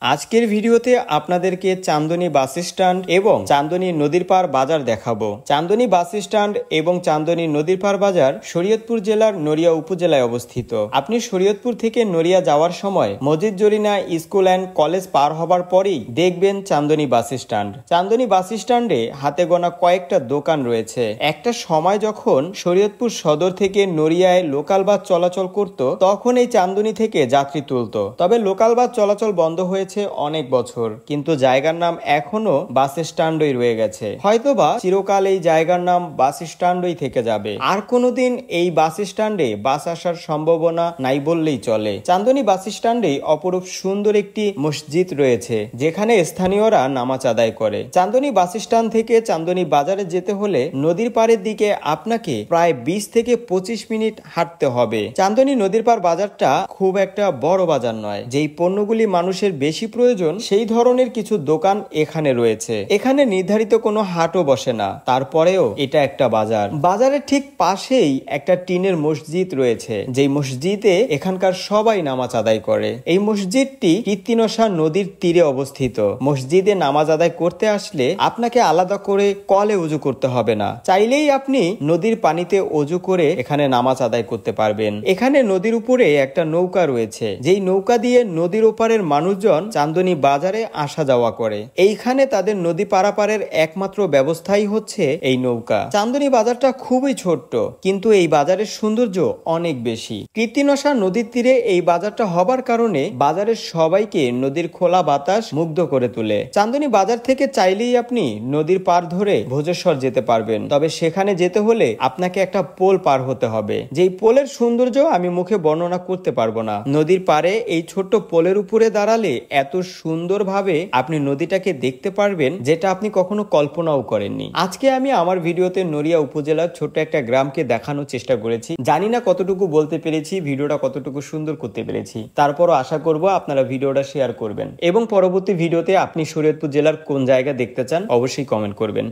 আজকের ভিডিওতে আপনাদেরকে চান্দনী বাস স্ট্যান্ড এবং চান্দনী নদীর পার বাজার দেখাবো। চান্দনী বাস স্ট্যান্ড এবং চান্দনী নদীর পার বাজার শরীয়তপুর জেলার নড়িয়া উপজেলায় অবস্থিত। আপনি শরীয়তপুর থেকে নড়িয়া যাওয়ার সময় মসজিদ জরিনা স্কুল অ্যান্ড কলেজ পার হবার পরেই দেখবেন চান্দনী বাস স্ট্যান্ড। চান্দনী বাস স্ট্যান্ডে হাতে গোনা কয়েকটা দোকান রয়েছে। একটা সময় যখন শরীয়তপুর সদর থেকে নড়িয়ায় লোকাল বাস চলাচল করত, তখন এই চান্দনী থেকে যাত্রী তুলত। তবে লোকাল বাস চলাচল বন্ধ হয়েছে অনেক বছর, কিন্তু জায়গার নাম এখনো বাস স্ট্যান্ডই রয়ে গেছে। হয়তোবা চিরকাল এই জায়গার নাম বাস স্ট্যান্ডই থেকে যাবে। আর কোনোদিন এই বাস স্ট্যান্ডে বাস আসার সম্ভাবনা নাই বললেই চলে। চান্দনী বাস স্ট্যান্ডে অপরূপ সুন্দর একটি মসজিদ রয়েছে, যেখানে স্থানীয়রা নামাজ আদায় করে। চান্দনী বাস স্ট্যান্ড থেকে চান্দনী বাজারে যেতে হলে নদীর পাড়ের দিকে আপনাকে প্রায় 20 থেকে 25 মিনিট হাঁটতে হবে। চান্দনী নদীর পাড় বাজারটা খুব একটা বড় বাজার নয়। যেই পণ্যগুলি মানুষের বেশি প্রয়োজন সেই ধরনের কিছু দোকান এখানে রয়েছে। এখানে নির্ধারিত কোনো হাটও বসে না, তারপরেও এটা একটা বাজার। বাজারের ঠিক পাশেই একটা টিনের মসজিদ রয়েছে, যেই মসজিদে এখানকার সবাই নামাজ আদায় করে। এই মসজিদটি কীর্তিনসা নদীর তীরে অবস্থিত। মসজিদে নামাজ আদায় করতে আসলে আপনাকে আলাদা করে কলে ওযু করতে হবে না, চাইলেই আপনি নদীর পানিতে ওযু করে এখানে নামাজ আদায় করতে পারবেন। এখানে নদীর উপরে একটা নৌকা রয়েছে, যেই নৌকা দিয়ে নদীর ওপারের মানুষজন চান্দনী বাজারে আসা যাওয়া করে। এইখানে তাদের নদী পারাপারের একমাত্র ব্যবস্থাই হচ্ছে এই নৌকা। চান্দনী বাজারটা খুবই ছোট্ট, কিন্তু এই বাজারের সৌন্দর্য অনেক বেশি। কীর্তিনসা নদীর তীরে এই বাজারটা হবার কারণে বাজারের সবাইকে নদীর খোলা বাতাস মুগ্ধ করে তোলে। চান্দনী বাজার থেকে চাইলেই আপনি নদীর পার ধরে ভোজেশ্বর যেতে পারবেন, তবে সেখানে যেতে হলে আপনাকে একটা পোল পার হতে হবে। যেই পোলের সৌন্দর্য আমি মুখে বর্ণনা করতে পারবো না। নদীর পারে এই ছোট্ট পোলের উপরে দাঁড়ালে এত সুন্দরভাবে আপনি নদীটাকে দেখতে পারবেন, যেটা আপনি কখনো কল্পনাও করেননি। আজকে আমি আমার ভিডিওতে নড়িয়া উপজেলার ছোট্ট একটা গ্রামকে দেখানোর চেষ্টা করেছি। জানি না কতটুকু বলতে পেরেছি, ভিডিওটা কতটুকু সুন্দর করতে পেরেছি। তারপরও আশা করব আপনারা ভিডিওটা শেয়ার করবেন এবং পরবর্তী ভিডিওতে আপনি শরীয়তপুর জেলার কোন জায়গা দেখতে চান অবশ্যই কমেন্ট করবেন।